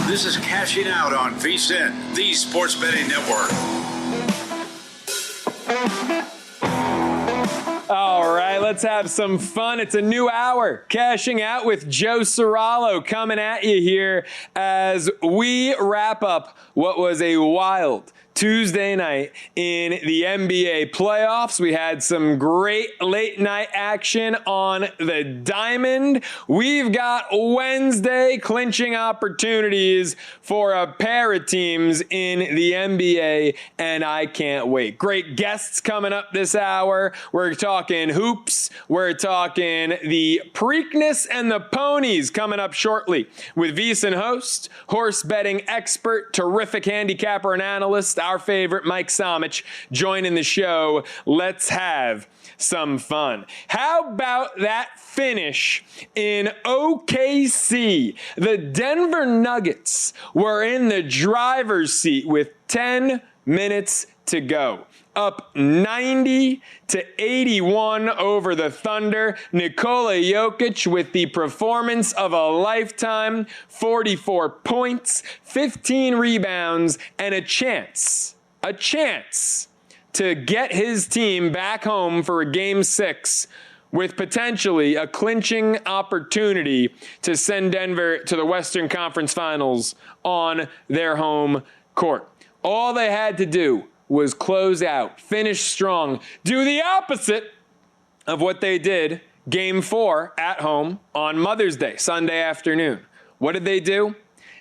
This is Cashing Out on VSiN, the sports betting network. All right, let's have some fun. It's a new hour. Cashing Out with Joe Ceraulo coming at you here as we wrap up what was a wild Tuesday night in the NBA playoffs. We had some great late night action on the diamond. We've got Wednesday clinching opportunities for a pair of teams in the NBA, and I can't wait. Great guests coming up this hour. We're talking hoops. We're talking the Preakness and the Ponies coming up shortly with VSiN host, horse betting expert, terrific handicapper and analyst, our favorite Mike Somich, joining the show. Let's have some fun. How about that finish in OKC? The Denver Nuggets were in the driver's seat with 10 minutes to go. Up 90-81 over the Thunder. Nikola Jokic with the performance of a lifetime, 44 points, 15 rebounds, and a chance to get his team back home for a Game 6 with potentially a clinching opportunity to send Denver to the Western Conference Finals on their home court. All they had to do was close out, finish strong, do the opposite of what they did Game 4 at home on Mother's Day, Sunday afternoon. What did they do?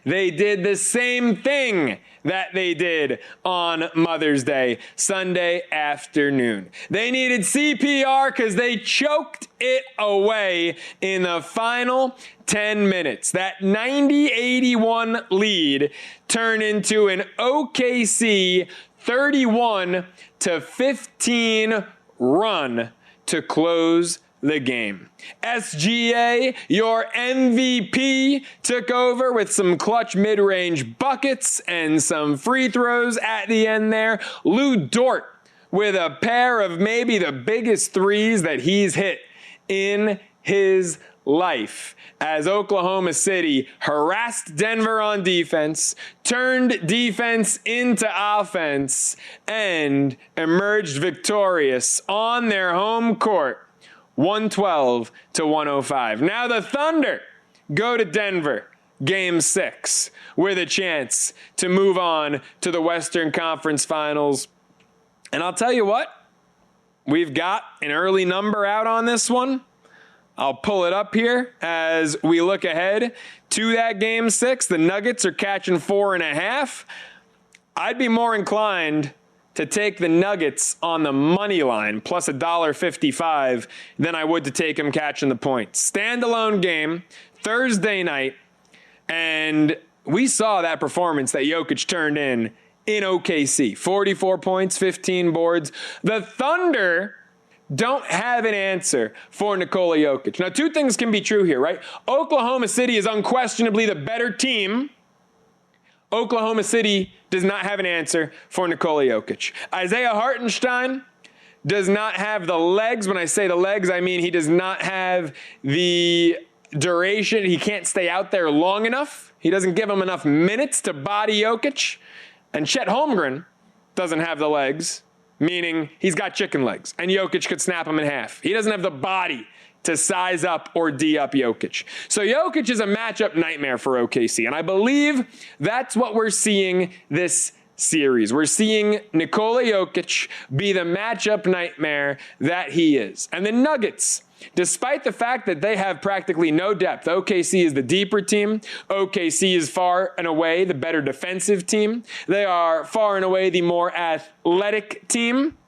They did the same thing that they did on Mother's Day, Sunday afternoon. They needed CPR because they choked it away in the final 10 minutes. That 90-81 lead turned into an OKC 31-15 run to close the game. SGA, your MVP, took over with some clutch mid-range buckets and some free throws at the end there. Lou Dort with a pair of maybe the biggest threes that he's hit in his life as Oklahoma City harassed Denver on defense, turned defense into offense, and emerged victorious on their home court, 112-105. Now the Thunder go to Denver, Game 6, with a chance to move on to the Western Conference Finals. And I'll tell you what, we've got an early number out on this one. I'll pull it up here as we look ahead to that Game 6. The Nuggets are catching 4.5. I'd be more inclined to take the Nuggets on the money line, plus $1.55, than I would to take them catching the points. Standalone game, Thursday night, and we saw that performance that Jokic turned in OKC. 44 points, 15 boards. The Thunder don't have an answer for Nikola Jokic. Now, two things can be true here, right? Oklahoma City is unquestionably the better team. Oklahoma City does not have an answer for Nikola Jokic. Isaiah Hartenstein does not have the legs. When I say the legs, I mean he does not have the duration. He can't stay out there long enough. He doesn't give him enough minutes to body Jokic. And Chet Holmgren doesn't have the legs, meaning he's got chicken legs, and Jokic could snap him in half. He doesn't have the body to size up or D up Jokic. So Jokic is a matchup nightmare for OKC, and I believe that's what we're seeing this series. We're seeing Nikola Jokic be the matchup nightmare that he is. And the Nuggets, despite the fact that they have practically no depth, OKC is the deeper team. OKC is far and away the better defensive team. They are far and away the more athletic team.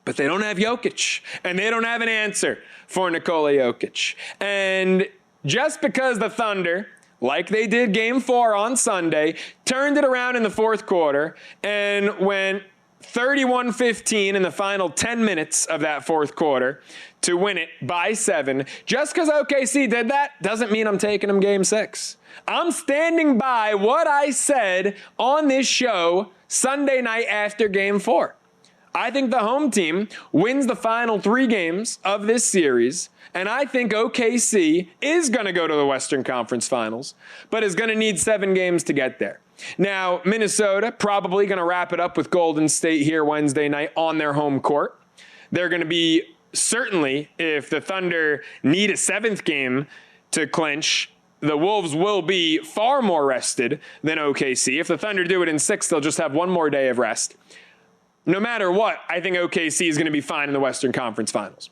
But they don't have Jokic, and they don't have an answer for Nikola Jokic. And just because the Thunder, like they did Game 4 on Sunday, turned it around in the fourth quarter and went 31-15 in the final 10 minutes of that fourth quarter to win it by 7, just because OKC did that doesn't mean I'm taking them Game 6. I'm standing by what I said on this show Sunday night after Game 4. I think the home team wins the final 3 games of this series, and I think OKC is going to go to the Western Conference Finals, but is going to need 7 games to get there. Now, Minnesota probably going to wrap it up with Golden State here Wednesday night on their home court. They're going to be, certainly, if the Thunder need a 7th game to clinch, the Wolves will be far more rested than OKC. If the Thunder do it in 6, they'll just have one more day of rest. No matter what, I think OKC is going to be fine in the Western Conference Finals.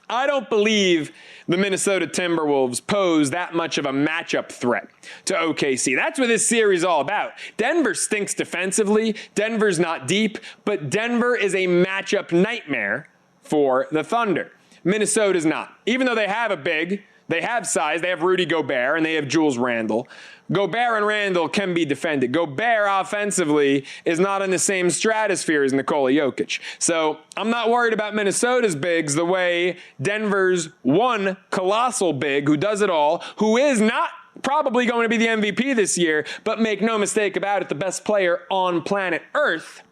I don't believe the Minnesota Timberwolves pose that much of a matchup threat to OKC. That's what this series is all about. Denver stinks defensively. Denver's not deep, but Denver is a matchup nightmare for the Thunder. Minnesota's not. Even though they have a big, they have size, they have Rudy Gobert, and they have Julius Randle. Gobert and Randle can be defended. Gobert offensively is not in the same stratosphere as Nikola Jokic. So I'm not worried about Minnesota's bigs the way Denver's one colossal big who does it all, who is not probably going to be the MVP this year, but make no mistake about it, the best player on planet Earth.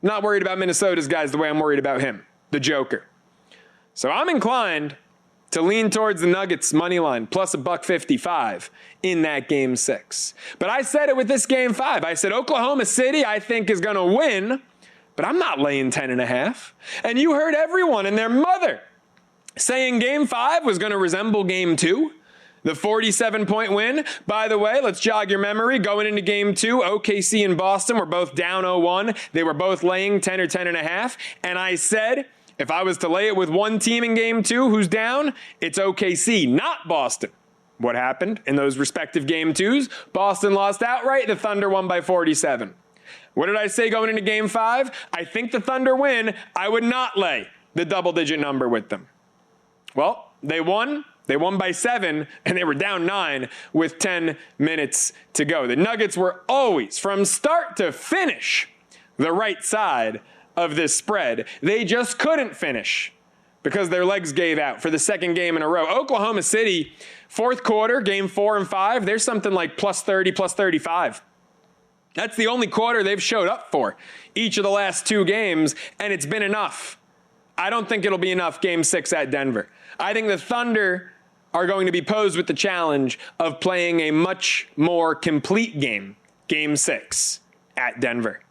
Not worried about Minnesota's guys the way I'm worried about him, the Joker. So I'm inclined to lean towards the Nuggets money line plus $1.55 in that game 6. But I said it with this game 5. I said Oklahoma City I think is going to win, but I'm not laying 10.5. And you heard everyone and their mother saying game 5 was going to resemble game 2. The 47-point win. By the way, let's jog your memory. Going into game 2, OKC and Boston were both down 0-1. They were both laying 10 or 10.5. And I said, if I was to lay it with one team in game 2 who's down, it's OKC, not Boston. What happened in those respective game 2s? Boston lost outright. The Thunder won by 47. What did I say going into game 5? I think the Thunder win. I would not lay the double-digit number with them. Well, they won. They won by 7, and they were down 9 with 10 minutes to go. The Nuggets were always, from start to finish, the right side of this spread. They just couldn't finish because their legs gave out for the second game in a row. Oklahoma City, fourth quarter, game 4 and 5, there's something like plus 30, plus 35. That's the only quarter they've showed up for each of the last 2 games, and it's been enough. I don't think it'll be enough game 6 at Denver. I think the Thunder are going to be posed with the challenge of playing a much more complete game, game 6 at Denver.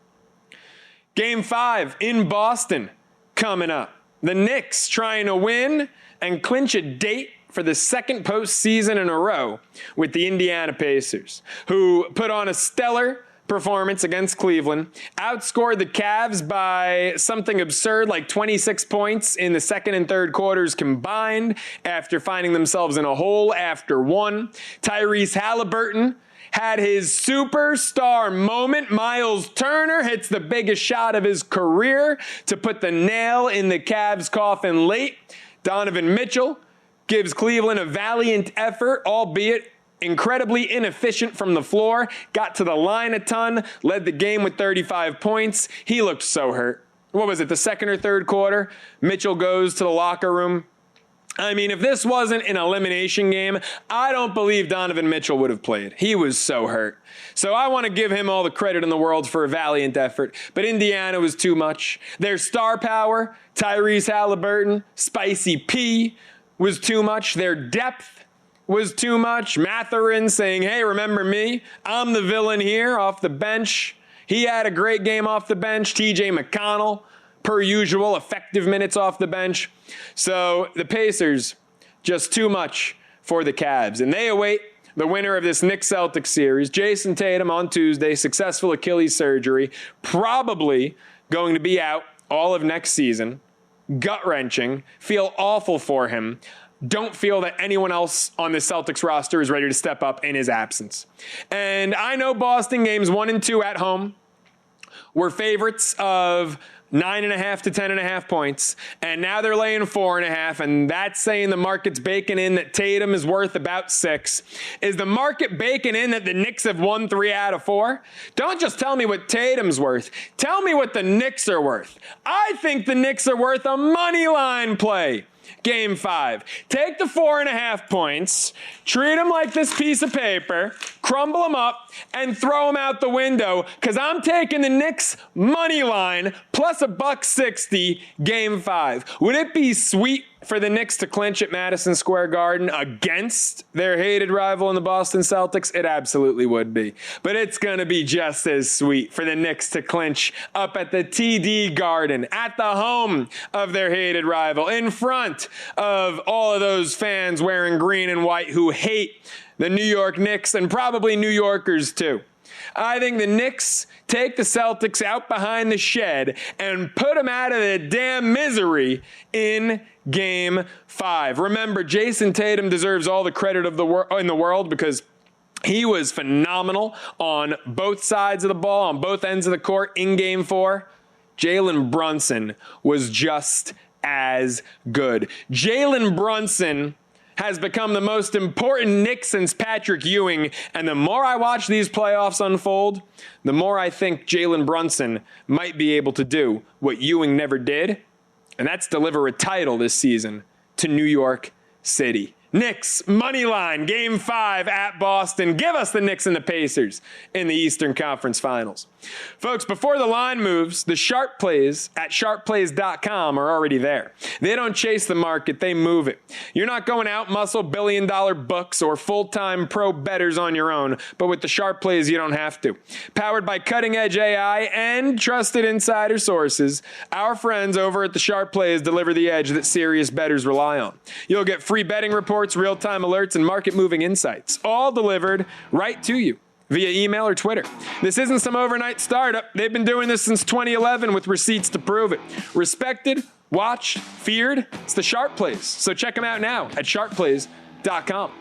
Game 5 in Boston coming up. The Knicks trying to win and clinch a date for the second postseason in a row with the Indiana Pacers, who put on a stellar performance against Cleveland, outscored the Cavs by something absurd like 26 points in the second and third quarters combined after finding themselves in a hole after 1. Tyrese Halliburton had his superstar moment. Miles Turner hits the biggest shot of his career to put the nail in the Cavs' coffin late. Donovan Mitchell gives Cleveland a valiant effort, albeit incredibly inefficient from the floor. Got to the line a ton, led the game with 35 points. He looked so hurt. What was it, the second or third quarter? Mitchell goes to the locker room. I mean, if this wasn't an elimination game, I don't believe Donovan Mitchell would have played. He was so hurt. So I want to give him all the credit in the world for a valiant effort. But Indiana was too much. Their star power, Tyrese Halliburton, Spicy P, was too much. Their depth was too much. Mathurin saying, hey, remember me? I'm the villain here off the bench. He had a great game off the bench. TJ McConnell, per usual, effective minutes off the bench. So the Pacers, just too much for the Cavs. And they await the winner of this Knicks-Celtics series. Jason Tatum on Tuesday, successful Achilles surgery, probably going to be out all of next season. Gut-wrenching. Feel awful for him. Don't feel that anyone else on the Celtics roster is ready to step up in his absence. And I know Boston games 1 and 2 at home were favorites of 9.5 to 10.5 points, and now they're laying 4.5, and that's saying the market's baking in that Tatum is worth about 6. Is the market baking in that the Knicks have won 3 out of 4? Don't just tell me what Tatum's worth. Tell me what the Knicks are worth. I think the Knicks are worth a money line play. Game 5. Take the 4.5 points, treat them like this piece of paper, crumble them up, and throw them out the window, because I'm taking the Knicks money line plus $1.60 Game 5. Would it be sweet for the Knicks to clinch at Madison Square Garden against their hated rival in the Boston Celtics? It absolutely would be. But it's going to be just as sweet for the Knicks to clinch up at the TD Garden, at the home of their hated rival, in front of all of those fans wearing green and white who hate the New York Knicks, and probably New Yorkers too. I think the Knicks take the Celtics out behind the shed and put them out of the damn misery in Game 5. Remember, Jason Tatum deserves all the credit in the world because he was phenomenal on both sides of the ball, on both ends of the court in Game 4. Jalen Brunson was just as good. Jalen Brunson has become the most important Knick since Patrick Ewing, and the more I watch these playoffs unfold, the more I think Jalen Brunson might be able to do what Ewing never did, and that's deliver a title this season to New York City. Knicks, money line, Game 5 at Boston. Give us the Knicks and the Pacers in the Eastern Conference Finals. Folks, before the line moves, the sharp plays at sharpplays.com are already there. They don't chase the market, they move it. You're not going out muscle billion-dollar books or full-time pro bettors on your own, but with the sharp plays, you don't have to. Powered by cutting-edge AI and trusted insider sources, our friends over at the Sharp Plays deliver the edge that serious bettors rely on. You'll get free betting reports, real-time alerts, and market-moving insights, all delivered right to you via email or Twitter. This isn't some overnight startup. They've been doing this since 2011 with receipts to prove it. Respected, watched, feared. It's the Sharp Plays. So check them out now at sharpplays.com.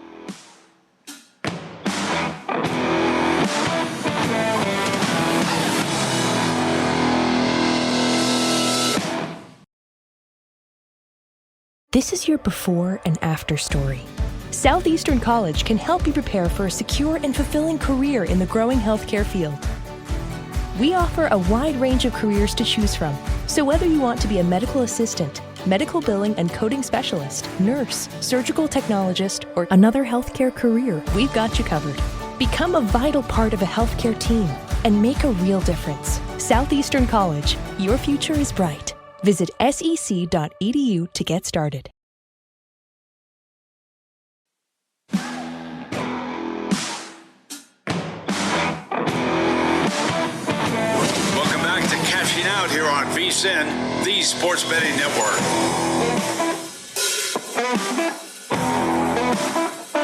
This is your before and after story. Southeastern College can help you prepare for a secure and fulfilling career in the growing healthcare field. We offer a wide range of careers to choose from. So whether you want to be a medical assistant, medical billing and coding specialist, nurse, surgical technologist, or another healthcare career, we've got you covered. Become a vital part of a healthcare team and make a real difference. Southeastern College, your future is bright. Visit sec.edu to get started. Welcome back to Cashing Out here on VSiN, the Sports Betting Network.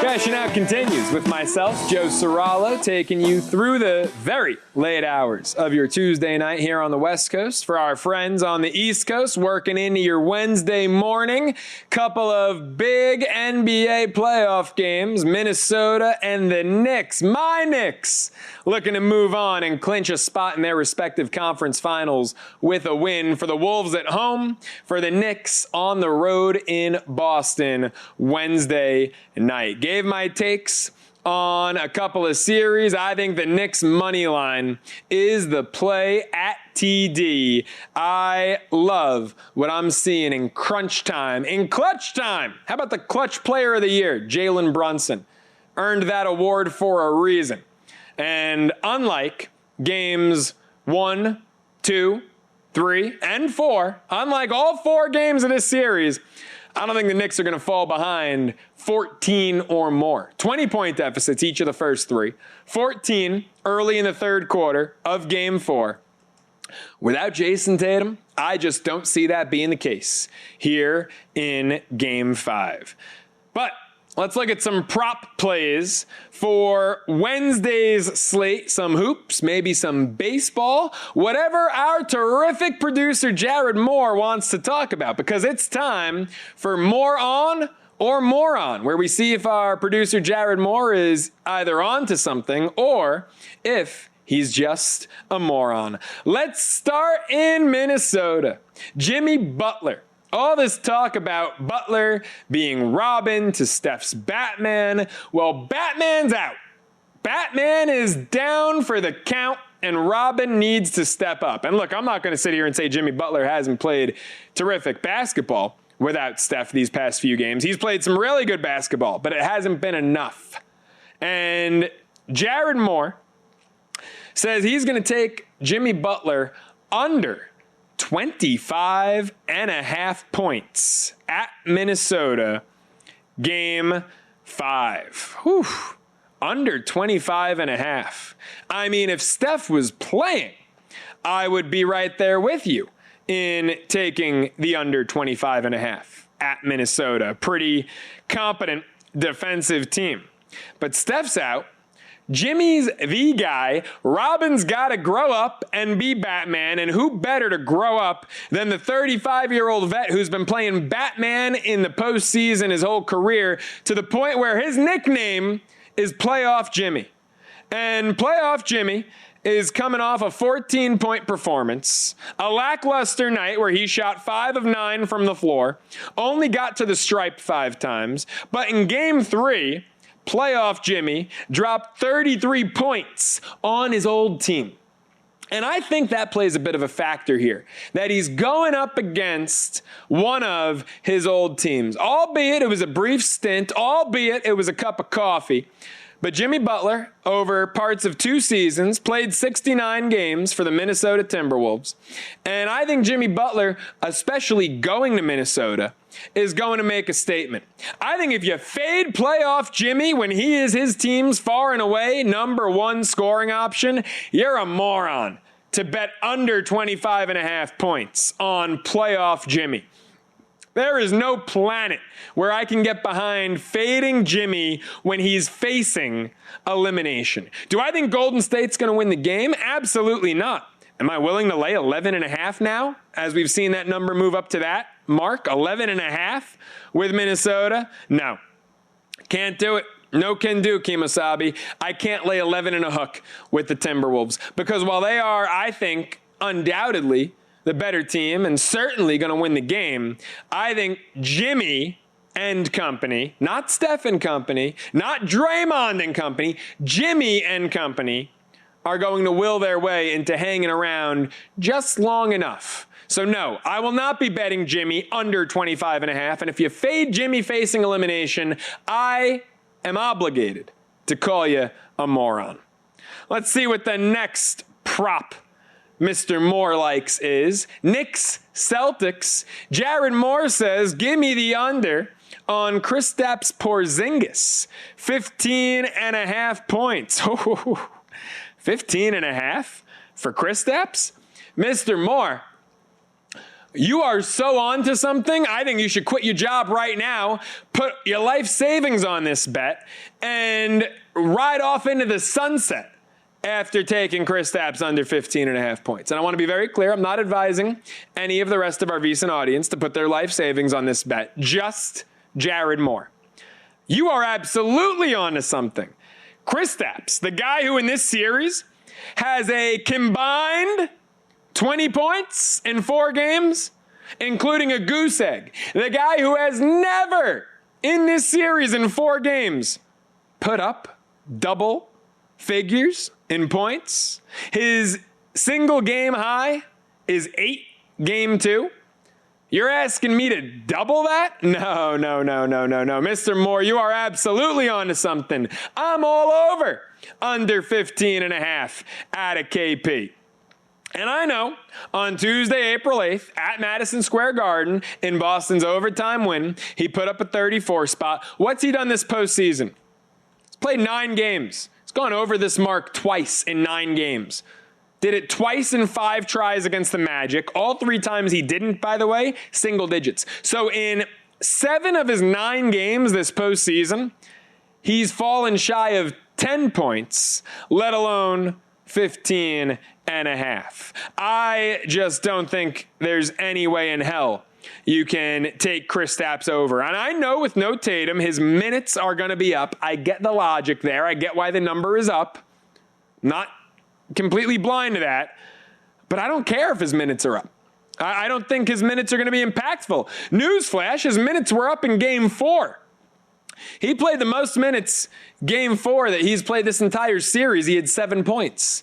Cashing Out continues with myself, Joe Ceraulo, taking you through the very late hours of your Tuesday night here on the West Coast. For our friends on the East Coast, working into your Wednesday morning. Couple of big NBA playoff games. Minnesota and the Knicks. My Knicks looking to move on and clinch a spot in their respective conference finals with a win. For the Wolves at home, for the Knicks on the road in Boston Wednesday night. Gave my takes on a couple of series. I think the Knicks money line is the play at TD. I love what I'm seeing in crunch time, in clutch time. How about the clutch player of the year, Jalen Brunson? Earned that award for a reason. And unlike games 1, 2, 3, and 4, unlike all 4 games of this series, I don't think the Knicks are going to fall behind 14 or more. 20-point deficits each of the first 3. 14 early in the third quarter of Game 4. Without Jason Tatum, I just don't see that being the case here in Game 5. But let's look at some prop plays for Wednesday's slate. Some hoops, maybe some baseball, whatever our terrific producer Jared Moore wants to talk about, because it's time for More On or Moron, where we see if our producer Jared Moore is either on to something or if he's just a moron. Let's start in Minnesota. Jimmy Butler. All this talk about Butler being Robin to Steph's Batman. Well, Batman's out. Batman is down for the count, and Robin needs to step up. And look, I'm not going to sit here and say Jimmy Butler hasn't played terrific basketball. without Steph these past few games. He's played some really good basketball, but it hasn't been enough. And Jared Moore says he's going to take Jimmy Butler under 25.5 points at Minnesota, game 5. Whew. Under 25.5. I mean, if Steph was playing, I would be right there with you in taking the under 25.5 at Minnesota. Pretty competent defensive team. But Steph's out. Jimmy's the guy. Robin's got to grow up and be Batman, and who better to grow up than the 35-year-old vet who's been playing Batman in the postseason his whole career, to the point where his nickname is Playoff Jimmy. And Playoff Jimmy is coming off a 14-point performance, a lackluster night where he shot 5 of 9 from the floor, only got to the stripe 5 times, but in game 3, Playoff Jimmy dropped 33 points on his old team. And I think that plays a bit of a factor here, that he's going up against one of his old teams, albeit it was a brief stint, albeit it was a cup of coffee. But Jimmy Butler, over parts of 2 seasons, played 69 games for the Minnesota Timberwolves. And I think Jimmy Butler, especially going to Minnesota, is going to make a statement. I think if you fade Playoff Jimmy when he is his team's far and away number 1 scoring option, you're a moron to bet under 25.5 points on Playoff Jimmy. There is no planet where I can get behind fading Jimmy when he's facing elimination. Do I think Golden State's going to win the game? Absolutely not. Am I willing to lay 11.5 now, as we've seen that number move up to that mark? 11.5 with Minnesota? No. Can't do it. No can do, Kemosabe. I can't lay 11 and a hook with the Timberwolves, because while they are, I think, undoubtedly the better team and certainly going to win the game, I think Jimmy and company, not Steph and company, not Draymond and company, Jimmy and company are going to will their way into hanging around just long enough. So no, I will not be betting Jimmy under 25.5. And if you fade Jimmy facing elimination, I am obligated to call you a moron. Let's see what the next prop Mr. Moore likes is Knicks Celtics. Jared Moore says, give me the under on Kristaps Porzingis. 15.5 points. 15.5 for Kristaps? Mr. Moore, you are so on to something. I think you should quit your job right now, put your life savings on this bet, and ride off into the sunset after taking Kristaps under 15.5 points. And I want to be very clear, I'm not advising any of the rest of our VSiN audience to put their life savings on this bet, just Jared Moore. You are absolutely on to something. Kristaps, the guy who in this series has a combined 20 points in 4 games, including a goose egg. The guy who has never in this series in 4 games put up double figures in points. His single game high is 8 game 2. You're asking me to double that? No. Mr. Moore, you are absolutely on to something. I'm all over under 15.5 at a KP. And I know on Tuesday, April 8th, at Madison Square Garden in Boston's overtime win, he put up a 34 spot. What's he done this postseason? He's played 9 games. He's gone over this mark twice in 9 games. Did it twice in 5 tries against the Magic. All 3 times he didn't, by the way, single digits. So in 7 of his 9 games this postseason, he's fallen shy of 10 points, let alone 15.5. I just don't think there's any way in hell you can take Kristaps over. And I know with no Tatum, his minutes are going to be up. I get the logic there. I get why the number is up. Not completely blind to that. But I don't care if his minutes are up. I don't think his minutes are going to be impactful. Newsflash, his minutes were up in game 4. He played the most minutes game 4 that he's played this entire series. He had 7 points.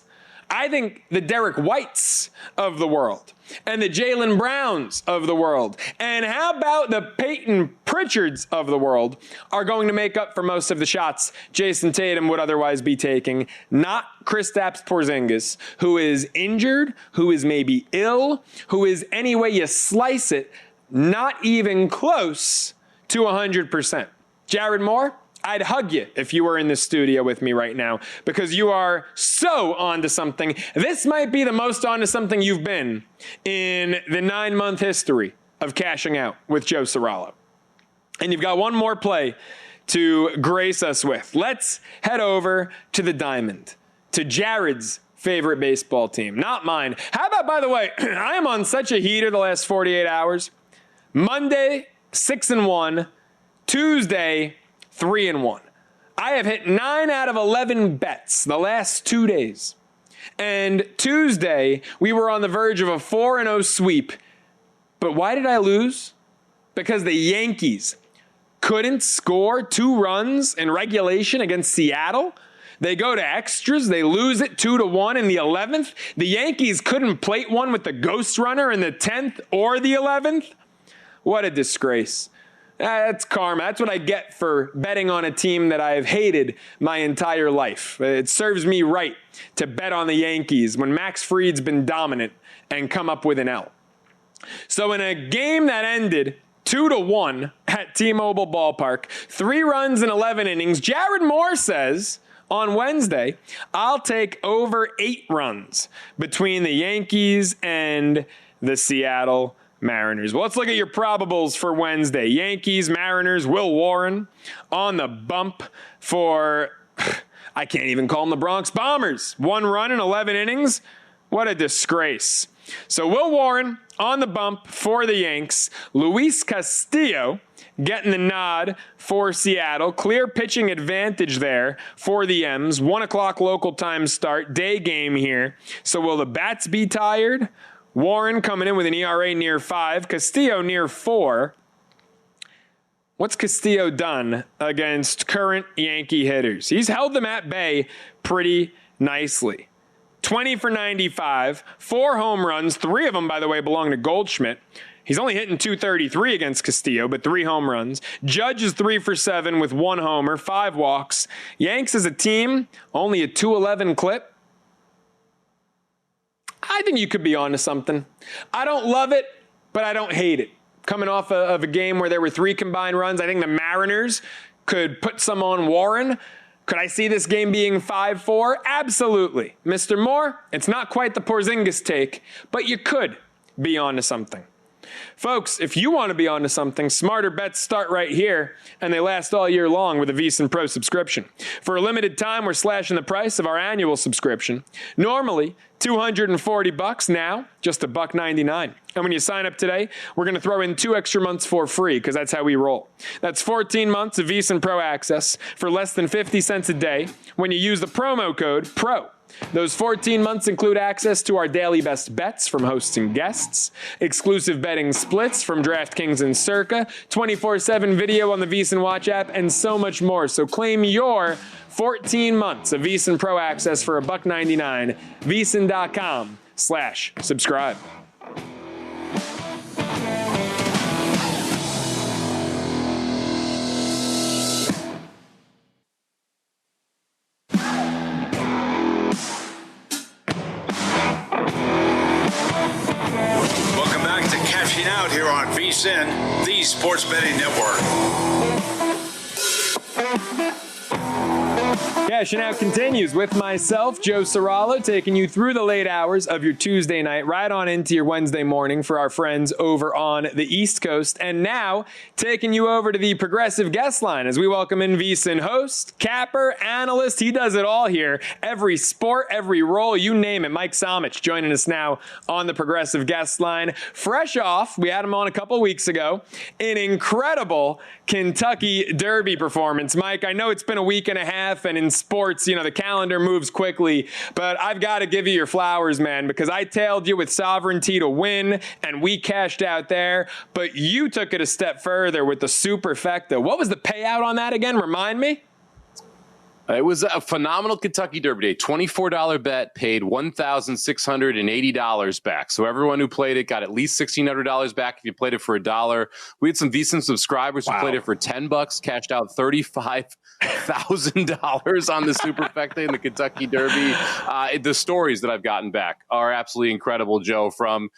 I think the Derek Whites of the world and the Jaylen Browns of the world, and how about the Peyton Pritchards of the world, are going to make up for most of the shots Jason Tatum would otherwise be taking, not Kristaps Porzingis, who is injured, who is maybe ill, who is, any way you slice it, not even close to 100%. Jared Moore, I'd hug you if you were in the studio with me right now, because you are so onto something. This might be the most onto something you've been in the 9-month history of cashing out with Joe Ceraulo. And you've got one more play to grace us with. Let's head over to the Diamond, to Jared's favorite baseball team, not mine. How about, by the way, I am on such a heater the last 48 hours. Monday, 6-1. Tuesday, 3-1. I have hit 9 out of 11 bets the last 2 days. And Tuesday, we were on the verge of a 4-0 sweep. But why did I lose? Because the Yankees couldn't score 2 runs in regulation against Seattle. They go to extras. They lose it 2-1 in the 11th. The Yankees couldn't plate one with the ghost runner in the 10th or the 11th. What a disgrace. That's karma. That's what I get for betting on a team that I've hated my entire life. It serves me right to bet on the Yankees when Max Fried's been dominant and come up with an L. So in a game that ended 2-1 at T-Mobile Ballpark, 3 runs in 11 innings, Jared Moore says on Wednesday, I'll take over 8 runs between the Yankees and the Seattle Mariners. Well, let's look at your probables for Wednesday. Yankees, Mariners, Will Warren on the bump for, I can't even call them the Bronx Bombers. 1 run in 11 innings. What a disgrace. So Will Warren on the bump for the Yanks. Luis Castillo getting the nod for Seattle. Clear pitching advantage there for the M's. 1 o'clock local time start. Day game here. So will the bats be tired? Warren coming in with an ERA near 5. Castillo near 4. What's Castillo done against current Yankee hitters? He's held them at bay pretty nicely. 20 for 95, 4 home runs. 3 of them, by the way, belong to Goldschmidt. He's only hitting .233 against Castillo, but 3 home runs. Judge is 3 for 7 with 1 homer, 5 walks. Yanks as a team, only a .211 clip. I think you could be onto something. I don't love it, but I don't hate it. Coming off of a game where there were 3 combined runs, I think the Mariners could put some on Warren. Could I see this game being 5-4? Absolutely. Mr. Moore, it's not quite the Porzingis take, but you could be onto something. Folks, if you want to be onto something, smarter bets start right here, and they last all year long with a VSiN Pro subscription. For a limited time, we're slashing the price of our annual subscription. Normally, $240, now just $1.99. And when you sign up today, we're going to throw in 2 extra months for free, because that's how we roll. That's 14 months of VSiN Pro access for less than 50 cents a day when you use the promo code PRO. Those 14 months include access to our daily best bets from hosts and guests, exclusive betting splits from DraftKings and Circa, 24/7 video on the VSiN Watch app, and so much more. So claim your 14 months of VSiN Pro access for $1.99. VSiN.com/subscribe. Out here on VSiN, the Sports Betting Network. Cashing Out continues with myself, Joe Ceraulo, taking you through the late hours of your Tuesday night, right on into your Wednesday morning for our friends over on the East Coast. And now, taking you over to the Progressive Guest Line as we welcome in VSiN host, capper, analyst. He does it all here. Every sport, every role, you name it. Mike Somich joining us now on the Progressive Guest Line. Fresh off, we had him on a couple weeks ago, an incredible Kentucky Derby performance. Mike, I know it's been a week and a half, and in sports, you know, the calendar moves quickly, but I've got to give you your flowers, man, because I tailed you with Sovereignty to win, and we cashed out there, but you took it a step further with the superfecta. What was the payout on that again? Remind me? It was a phenomenal Kentucky Derby day. $24 bet paid $1,680 back. So everyone who played it got at least $1,600 back if you played it for $1. We had some VSiN subscribers who played it for $10, cashed out $35,000 on the superfecta in the Kentucky Derby. The stories that I've gotten back are absolutely incredible, Joe, from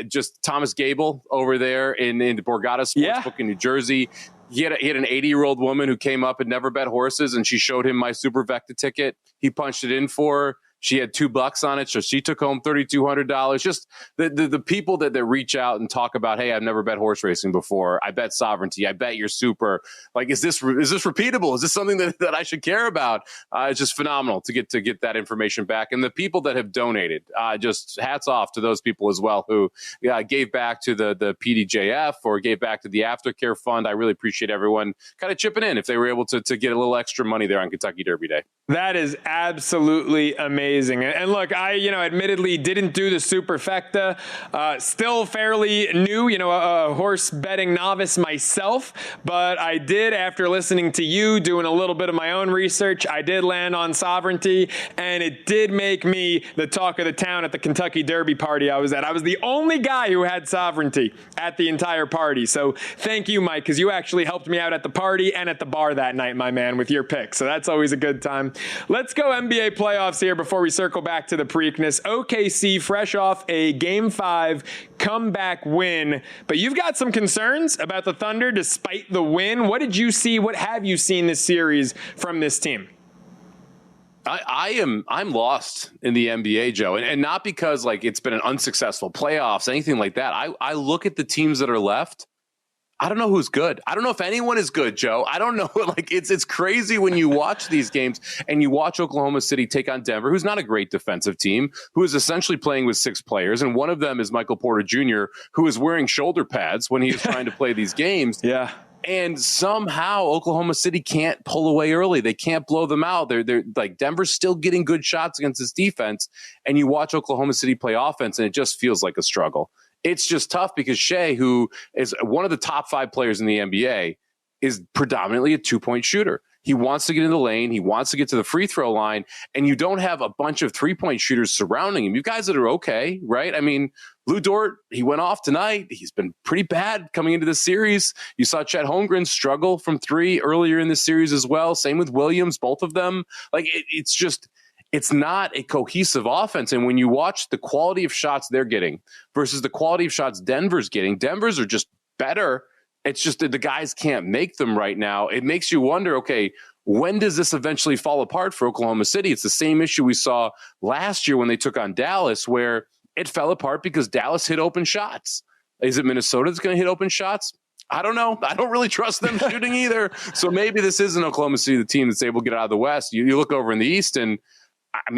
just Thomas Gable over there in the Borgata Sportsbook in New Jersey. He had an 80-year-old woman who came up and never bet horses, and she showed him my superfecta ticket. He punched it in for her. She had $2 on it, so she took home $3,200. Just the people that reach out and talk about, hey, I've never bet horse racing before. I bet sovereignty. I bet your super. Like, is this repeatable? Is this something that I should care about? It's just phenomenal to get that information back. And the people that have donated, just hats off to those people as well who gave back to the PDJF or gave back to the Aftercare Fund. I really appreciate everyone kind of chipping in if they were able to get a little extra money there on Kentucky Derby Day. That is absolutely amazing. And look, I, admittedly didn't do the superfecta, still fairly new, a horse betting novice myself, but I did, after listening to you, doing a little bit of my own research, I did land on sovereignty, and it did make me the talk of the town at the Kentucky Derby party I was at. I was the only guy who had sovereignty at the entire party. So thank you, Mike, because you actually helped me out at the party and at the bar that night, my man, with your pick. So that's always a good time. Let's go NBA playoffs here before we circle back to the Preakness. OKC fresh off a Game 5 comeback win, but you've got some concerns about the Thunder despite the win. What did you see? What have you seen this series from this team? I'm lost in the NBA, Joe, and not because it's been an unsuccessful playoffs, anything like that. I look at the teams that are left. I don't know who's good. I don't know if anyone is good, Joe. I don't know. It's crazy when you watch these games and you watch Oklahoma City take on Denver, who's not a great defensive team, who is essentially playing with 6 players. And one of them is Michael Porter Jr., who is wearing shoulder pads when he's trying to play these games. Yeah. And somehow Oklahoma City can't pull away early. They can't blow them out. They're Denver's still getting good shots against this defense. And you watch Oklahoma City play offense and it just feels like a struggle. It's just tough because Shea, who is one of the top 5 players in the NBA, is predominantly a 2-point shooter. He wants to get in the lane. He wants to get to the free throw line. And you don't have a bunch of 3-point shooters surrounding him. You guys that are okay, right? I mean, Lou Dort, he went off tonight. He's been pretty bad coming into this series. You saw Chet Holmgren struggle from 3 earlier in the series as well. Same with Williams, both of them. It's not a cohesive offense. And when you watch the quality of shots they're getting versus the quality of shots Denver's getting, Denver's are just better. It's just that the guys can't make them right now. It makes you wonder, okay, when does this eventually fall apart for Oklahoma City? It's the same issue we saw last year when they took on Dallas, where it fell apart because Dallas hit open shots. Is it Minnesota that's going to hit open shots? I don't know. I don't really trust them shooting either. So maybe this isn't Oklahoma City, the team that's able to get out of the West. You look over in the East, and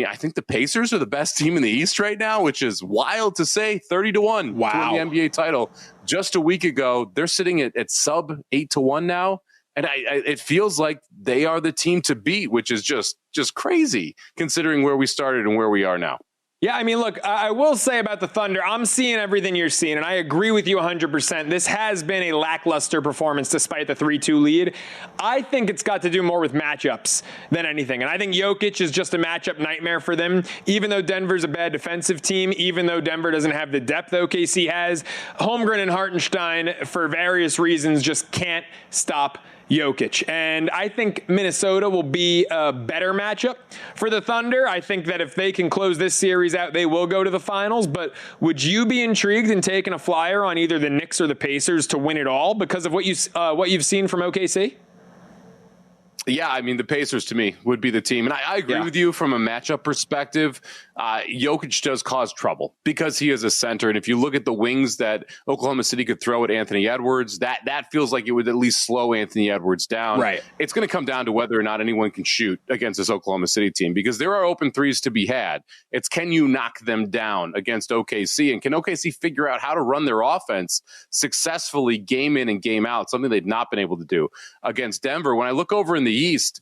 I think the Pacers are the best team in the East right now, which is wild to say. 30-1 to win the NBA title. Just a week ago, they're sitting at sub 8-1 now. And it feels like they are the team to beat, which is just crazy considering where we started and where we are now. Yeah, I mean, look, I will say about the Thunder, I'm seeing everything you're seeing, and I agree with you 100%. This has been a lackluster performance despite the 3-2 lead. I think it's got to do more with matchups than anything, and I think Jokic is just a matchup nightmare for them. Even though Denver's a bad defensive team, even though Denver doesn't have the depth OKC has, Holmgren and Hartenstein, for various reasons, just can't stop Jokic. And I think Minnesota will be a better matchup for the Thunder. I think that if they can close this series out, they will go to the finals. But would you be intrigued in taking a flyer on either the Knicks or the Pacers to win it all because of what you've seen from OKC? Yeah, I mean, the Pacers to me would be the team. And I agree with you from a matchup perspective. Jokic does cause trouble because he is a center. And if you look at the wings that Oklahoma City could throw at Anthony Edwards, that feels like it would at least slow Anthony Edwards down. Right. It's going to come down to whether or not anyone can shoot against this Oklahoma City team because there are open threes to be had. It's can you knock them down against OKC? And can OKC figure out how to run their offense successfully game in and game out, something they've not been able to do against Denver. When I look over in the East,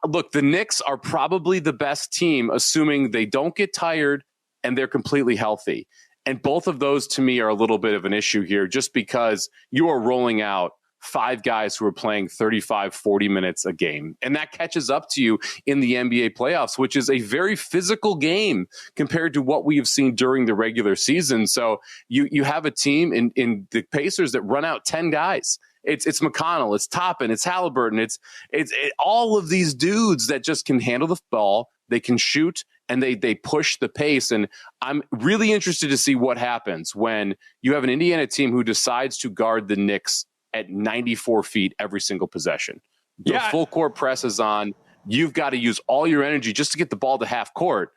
look, the Knicks are probably the best team, assuming they don't get tired and they're completely healthy. And both of those, to me, are a little bit of an issue here just because you are rolling out 5 guys who are playing 35, 40 minutes a game. And that catches up to you in the NBA playoffs, which is a very physical game compared to what we have seen during the regular season. So you have a team in the Pacers that run out 10 guys. It's McConnell, it's Toppin, it's Halliburton, it's all of these dudes that just can handle the ball, they can shoot, and they push the pace. And I'm really interested to see what happens when you have an Indiana team who decides to guard the Knicks at 94 feet every single possession. The full court press is on. You've got to use all your energy just to get the ball to half court.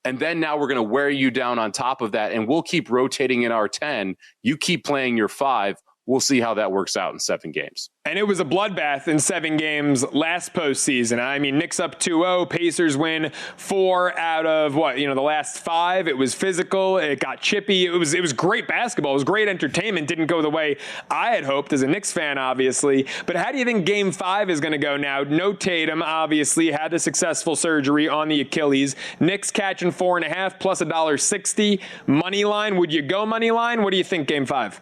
And then now we're going to wear you down on top of that, and we'll keep rotating in our 10. You keep playing your 5. We'll see how that works out in 7 games. And it was a bloodbath in 7 games last postseason. I mean, Knicks up 2-0, Pacers win 4 out of the last 5. It was physical. It got chippy. It was great basketball. It was great entertainment. Didn't go the way I had hoped as a Knicks fan, obviously. But how do you think Game 5 is going to go now? No Tatum, obviously, had the successful surgery on the Achilles. Knicks catching 4.5 plus $1.60. Money line. Would you go money line? What do you think Game 5?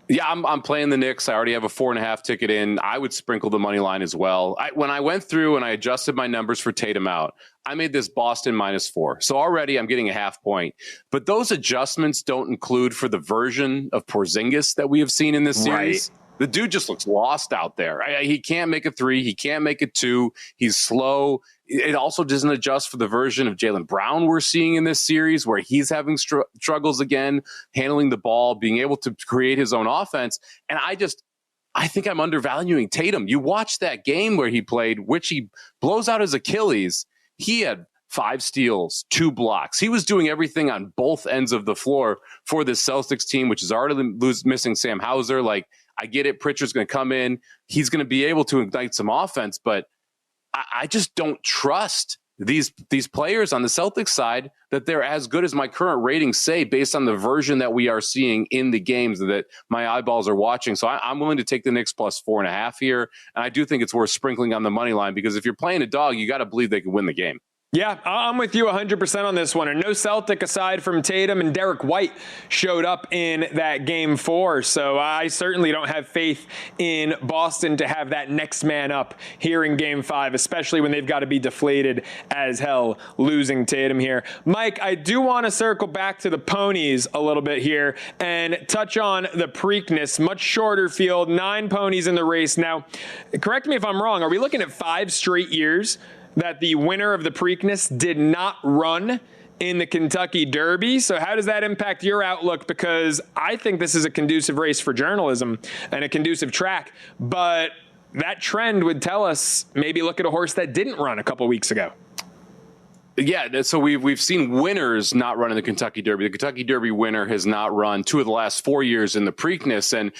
Yeah, I'm playing the Knicks. I already have a 4.5 ticket in. I would sprinkle the money line as well. When I went through and I adjusted my numbers for Tatum out, I made this Boston -4. So already I'm getting a half point. But those adjustments don't include for the version of Porzingis that we have seen in this series. Right. The dude just looks lost out there. He can't make a 3. He can't make a 2. He's slow. It also doesn't adjust for the version of Jaylen Brown we're seeing in this series where he's having struggles again, handling the ball, being able to create his own offense. And I think I'm undervaluing Tatum. You watch that game where he played, which he blows out his Achilles. He had 5 steals, 2 blocks. He was doing everything on both ends of the floor for this Celtics team, which is already missing Sam Hauser. Like, I get it. Pritchard's going to come in. He's going to be able to ignite some offense, but I just don't trust these players on the Celtics side that they're as good as my current ratings say based on the version that we are seeing in the games that my eyeballs are watching. So I'm willing to take the Knicks plus 4.5 here. And I do think it's worth sprinkling on the money line because if you're playing a dog, you got to believe they can win the game. Yeah, I'm with you 100% on this one. And no Celtic aside from Tatum, and Derek White showed up in that Game 4. So I certainly don't have faith in Boston to have that next man up here in Game 5, especially when they've got to be deflated as hell losing Tatum here. Mike, I do want to circle back to the ponies a little bit here and touch on the Preakness. Much shorter field, 9 ponies in the race. Now, correct me if I'm wrong. Are we looking at 5 straight years that the winner of the Preakness did not run in the Kentucky Derby? So how does that impact your outlook? Because I think this is a conducive race for journalism and a conducive track, but that trend would tell us maybe look at a horse that didn't run a couple weeks ago. Yeah, so we've seen winners not run in the Kentucky Derby. The Kentucky Derby winner has not run 2 of the last 4 years in the Preakness, and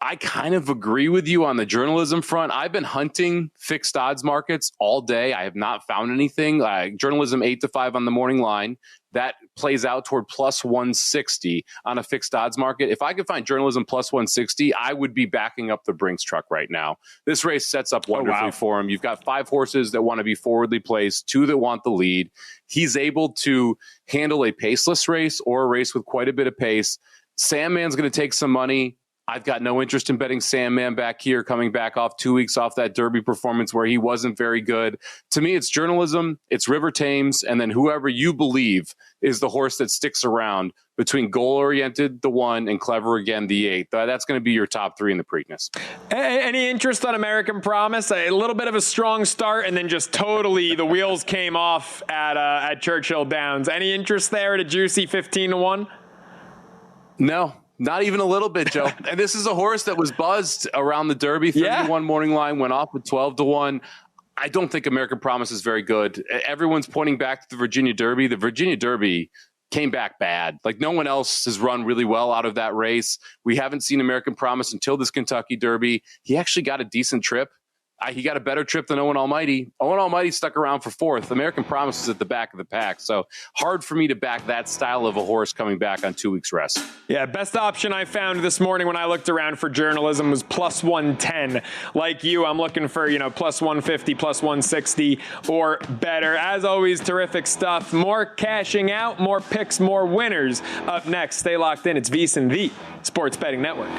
I kind of agree with you on the journalism front. I've been hunting fixed odds markets all day. I have not found anything. Journalism 8 to 5 on the morning line. That plays out toward plus 160 on a fixed odds market. If I could find journalism plus 160, I would be backing up the Brinks truck right now. This race sets up wonderfully for him. You've got 5 horses that want to be forwardly placed, 2 that want the lead. He's able to handle a paceless race or a race with quite a bit of pace. Sandman's going to take some money. I've got no interest in betting Sandman back here, coming back off 2 weeks off that Derby performance where he wasn't very good. To me, it's journalism, it's River Thames, and then whoever you believe is the horse that sticks around between goal-oriented, the 1, and clever again, the 8. That's going to be your top 3 in the Preakness. Any interest on American Promise? A little bit of a strong start, and then just totally the wheels came off at Churchill Downs. Any interest there at a juicy 15-1? No. Not even a little bit, Joe. And this is a horse that was buzzed around the Derby. 31 morning line, went off with 12-1. I don't think American Promise is very good. Everyone's pointing back to the Virginia Derby. The Virginia Derby came back bad. Like, no one else has run really well out of that race. We haven't seen American Promise until this Kentucky Derby. He actually got a decent trip. He got a better trip than Owen Almighty. Owen Almighty stuck around for 4th. American Promise is at the back of the pack. So hard for me to back that style of a horse coming back on 2 weeks rest. Yeah, best option I found this morning when I looked around for journalism was plus 110. Like you, I'm looking for, plus 150, plus 160 or better. As always, terrific stuff. More cashing out, more picks, more winners. Up next, stay locked in. It's VSiN, the Sports Betting Network.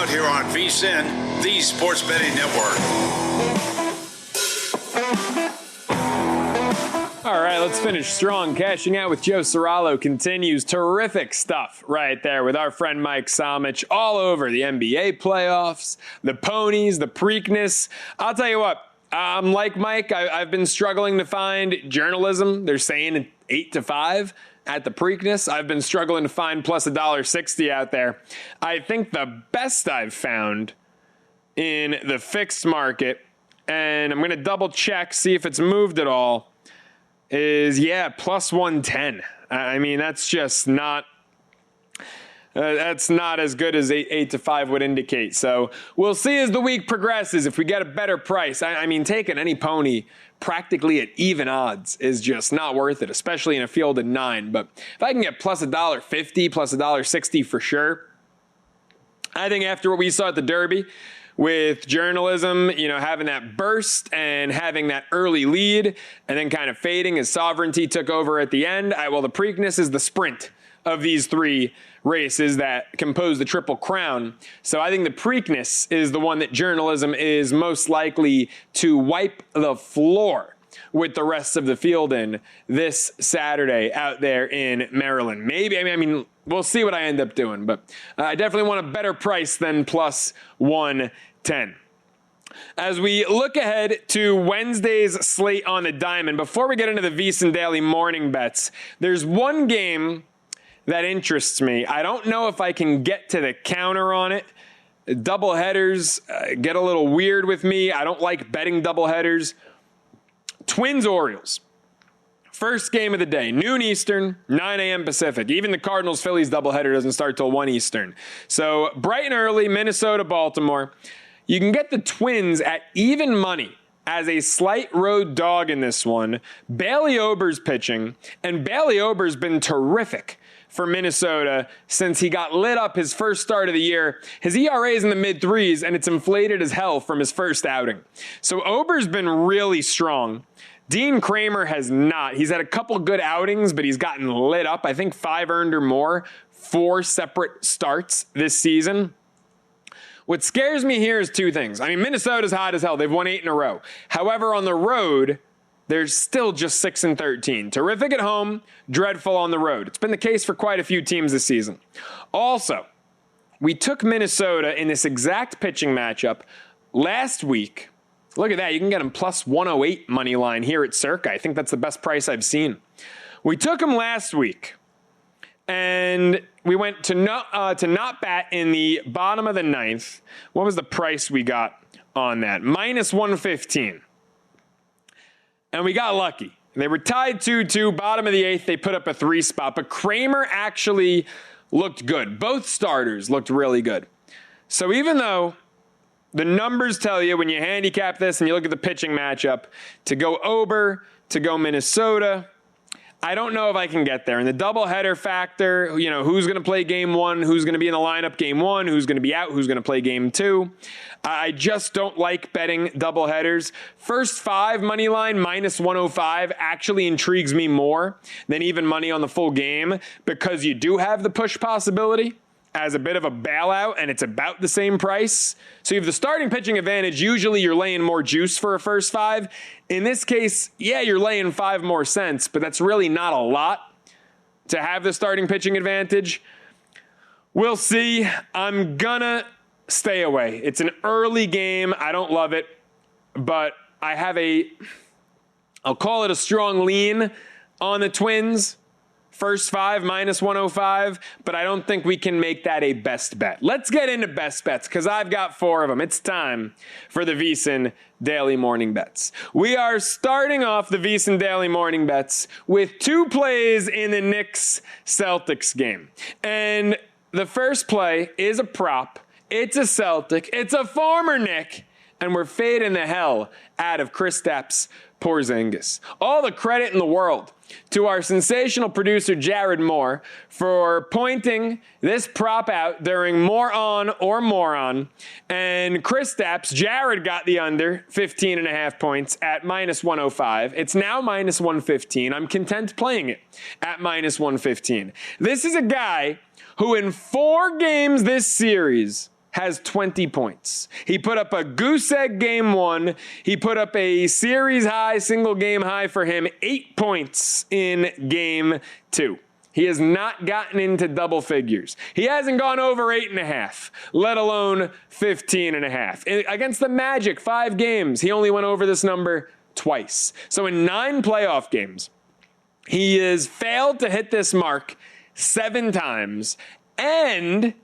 out here on VSiN, the Sports Betting Network. All right, let's finish strong. Cashing out with Joe Ceraulo continues. Terrific stuff right there with our friend Mike Somich all over the NBA playoffs, the ponies, the Preakness. I'll tell you what, like Mike, I've been struggling to find journalism. They're saying 8 to 5 at the Preakness. I've been struggling to find plus $1.60 out there. I think the best I've found in the fixed market, and I'm going to double check, see if it's moved at all, is, plus 110. I mean, that's just not, that's not as good as 8 to 5 would indicate. So we'll see as the week progresses if we get a better price. I mean, taking any pony practically at even odds is just not worth it, especially in a field of 9. But if I can get plus $1.50, plus $1.60 for sure, I think after what we saw at the Derby, with journalism, having that burst and having that early lead and then kind of fading as sovereignty took over at the end. The Preakness is the sprint of these 3 races that compose the Triple Crown. So I think the Preakness is the one that journalism is most likely to wipe the floor with the rest of the field in this Saturday out there in Maryland. Maybe, I mean, we'll see what I end up doing, but I definitely want a better price than plus 110. As we look ahead to Wednesday's slate on the diamond, before we get into the VSiN Daily Morning Bets, there's one game that interests me. I don't know if I can get to the counter on it. Doubleheaders get a little weird with me. I don't like betting doubleheaders. Twins-Orioles. First game of the day, noon Eastern, 9 a.m. Pacific. Even the Cardinals-Phillies doubleheader doesn't start till 1 Eastern. So bright and early, Minnesota-Baltimore. You can get the Twins at even money as a slight road dog in this one. Bailey Ober's pitching, and Bailey Ober's been terrific for Minnesota since he got lit up his first start of the year. His ERA is in the mid-3s, and it's inflated as hell from his first outing. So Ober's been really strong. Dean Kramer has not. He's had a couple good outings, but he's gotten lit up. I think 5 earned or more, 4 separate starts this season. What scares me here is 2 things. I mean, Minnesota's hot as hell. They've won 8 in a row. However, on the road, they're still just 6-13. Terrific at home, dreadful on the road. It's been the case for quite a few teams this season. Also, we took Minnesota in this exact pitching matchup last week. Look at that. You can get them plus 108 money line here at Circa. I think that's the best price I've seen. We took them last week, and we went to not bat in the bottom of the 9th. What was the price we got on that? Minus 115. And we got lucky. They were tied 2-2, bottom of the 8th. They put up a 3 spot, but Kramer actually looked good. Both starters looked really good. So even though the numbers tell you when you handicap this and you look at the pitching matchup to go Ober, to go Minnesota, I don't know if I can get there. And the doubleheader factor, who's going to play game 1, who's going to be in the lineup game 1, who's going to be out, who's going to play game 2. I just don't like betting doubleheaders. First 5 money line minus 105 actually intrigues me more than even money on the full game because you do have the push possibility as a bit of a bailout, and it's about the same price. So you have the starting pitching advantage. Usually you're laying more juice for a first 5. In this case, you're laying 5 more cents, but that's really not a lot to have the starting pitching advantage. We'll see. I'm gonna stay away. It's an early game. I don't love it, but I have I'll call it a strong lean on the Twins. First 5 minus 105, but I don't think we can make that a best bet. Let's get into best bets because I've got 4 of them. It's time for the VSiN Daily Morning Bets. We are starting off the VSiN Daily Morning Bets with 2 plays in the Knicks-Celtics game. And the first play is a prop. It's a Celtic. It's a former Knick. And we're fading the hell out of Kristaps Porzingis. All the credit in the world to our sensational producer, Jared Moore, for pointing this prop out during More On or Moron. And Kristaps, Jared got the under 15.5 points at minus 105. It's now minus 115. I'm content playing it at minus 115. This is a guy who in 4 games this series has 20 points. He put up a goose egg game 1. He put up a series high, single game high for him, 8 points in game 2. He has not gotten into double figures. He hasn't gone over 8.5, let alone 15.5. Against the Magic, 5 games, he only went over this number twice. So in 9 playoff games, he has failed to hit this mark 7 times, and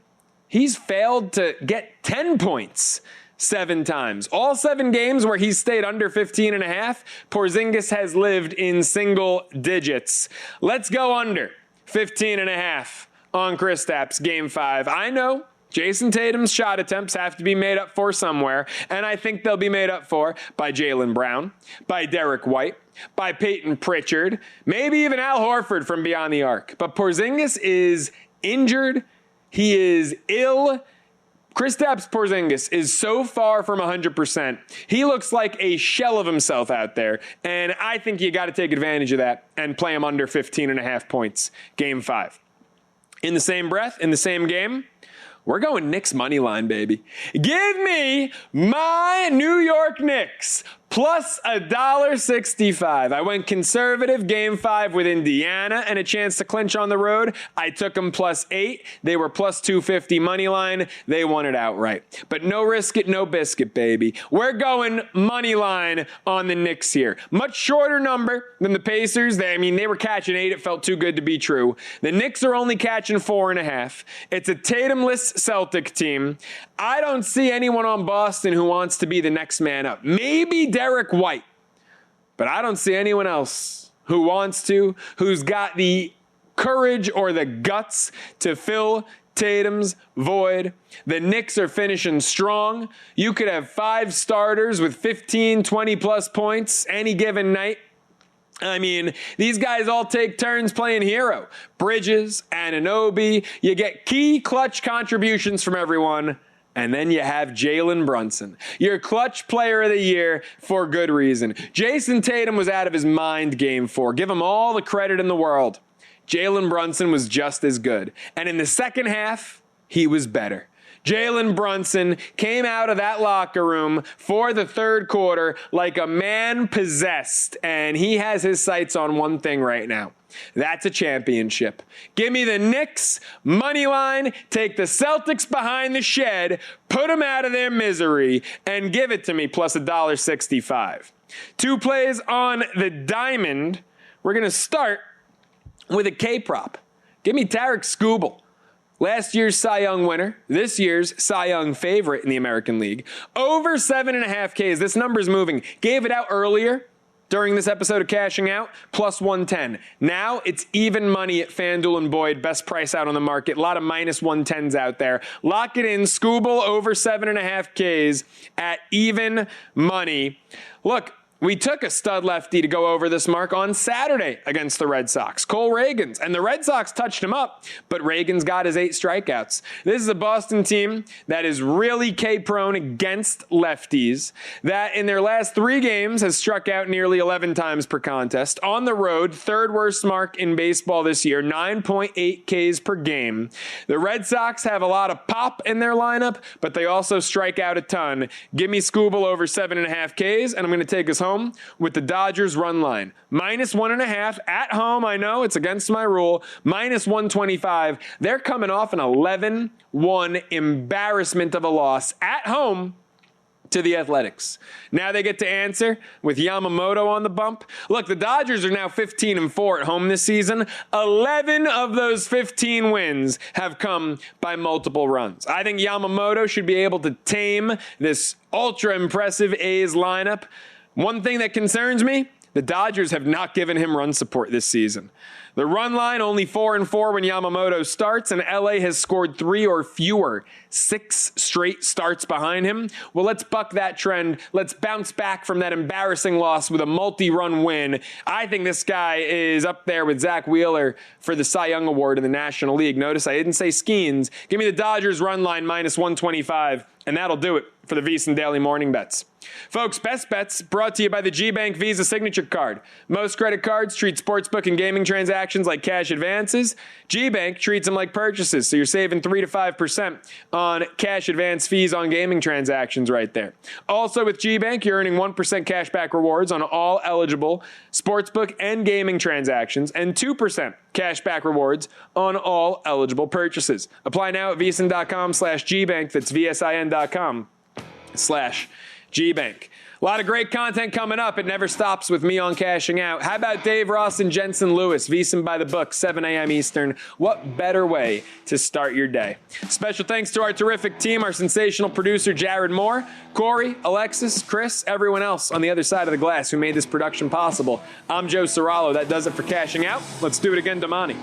he's failed to get 10 points 7 times. All 7 games where he's stayed under 15.5, Porzingis has lived in single digits. Let's go under 15.5 on Kristaps game 5. I know Jason Tatum's shot attempts have to be made up for somewhere, and I think they'll be made up for by Jaylen Brown, by Derek White, by Peyton Pritchard, maybe even Al Horford from beyond the arc. But Porzingis is injured. He is ill. Kristaps Porzingis is so far from 100%. He looks like a shell of himself out there, and I think you got to take advantage of that and play him under 15.5 points game 5. In the same breath, in the same game, we're going Knicks money line, baby. Give me my New York Knicks plus $1.65. I went conservative game 5 with Indiana and a chance to clinch on the road. I took them plus 8. They were plus 250 money line. They won it outright. But no risk it, no biscuit, baby. We're going money line on the Knicks here. Much shorter number than the Pacers. They were catching 8. It felt too good to be true. The Knicks are only catching 4.5. It's a Tatumless Celtic team. I don't see anyone on Boston who wants to be the next man up. Maybe Derek White, but I don't see anyone else who wants to, who's got the courage or the guts to fill Tatum's void. The Knicks are finishing strong. You could have 5 starters with 15, 20 plus points any given night. These guys all take turns playing hero. Bridges, Anunoby. You get key clutch contributions from everyone. And then you have Jalen Brunson, your clutch player of the year for good reason. Jason Tatum was out of his mind game 4. Give him all the credit in the world. Jalen Brunson was just as good. And in the second half, he was better. Jalen Brunson came out of that locker room for the third quarter like a man possessed, and he has his sights on one thing right now. That's a championship. Give me the Knicks money line, take the Celtics behind the shed, put them out of their misery, and give it to me plus $1.65. 2 plays on the diamond. We're going to start with a K-prop. Give me Tarek Skubal. Last year's Cy Young winner, this year's Cy Young favorite in the American League. Over 7.5 Ks. This number's moving. Gave it out earlier during this episode of Cashing Out, plus 110. Now it's even money at FanDuel and Boyd. Best price out on the market. A lot of minus 110s out there. Lock it in. Skubal over 7.5 Ks at even money. Look, we took a stud lefty to go over this mark on Saturday against the Red Sox, Cole Reagans, and the Red Sox touched him up, but Reagans got his 8 strikeouts. This is a Boston team that is really K-prone against lefties, that in their last 3 games has struck out nearly 11 times per contest. On the road, 3rd worst mark in baseball this year, 9.8 Ks per game. The Red Sox have a lot of pop in their lineup, but they also strike out a ton. Give me Skubal over 7.5 Ks, and I'm going to take us home with the Dodgers run line. Minus 1.5 at home. I know it's against my rule. Minus 125. They're coming off an 11-1 embarrassment of a loss at home to the Athletics. Now they get to answer with Yamamoto on the bump. Look, the Dodgers are now 15-4 at home this season. 11 of those 15 wins have come by multiple runs. I think Yamamoto should be able to tame this ultra impressive A's lineup. One thing that concerns me, the Dodgers have not given him run support this season. The run line only 4-4 when Yamamoto starts, and LA has scored 3 or fewer 6 straight starts behind him. Well, let's buck that trend. Let's bounce back from that embarrassing loss with a multi-run win. I think this guy is up there with Zach Wheeler for the Cy Young Award in the National League. Notice I didn't say Skeens. Give me the Dodgers run line minus 125, and that'll do it for the VSiN Daily Morning Bets. Folks, Best Bets brought to you by the G-Bank Visa Signature Card. Most credit cards treat sportsbook and gaming transactions like cash advances. G-Bank treats them like purchases, so you're saving 3 to 5% on cash advance fees on gaming transactions right there. Also with G-Bank, you're earning 1% cash back rewards on all eligible sportsbook and gaming transactions and 2% cash back rewards on all eligible purchases. Apply now at VSiN.com/GBank. That's VSIN.com/GBank. A lot of great content coming up. It never stops with me on Cashing Out. How about Dave Ross and Jensen Lewis? VSiN by the book, 7 a.m. Eastern. What better way to start your day? Special thanks to our terrific team, our sensational producer, Jared Moore, Corey, Alexis, Chris, everyone else on the other side of the glass who made this production possible. I'm Joe Ceraulo. That does it for Cashing Out. Let's do it again, Damani.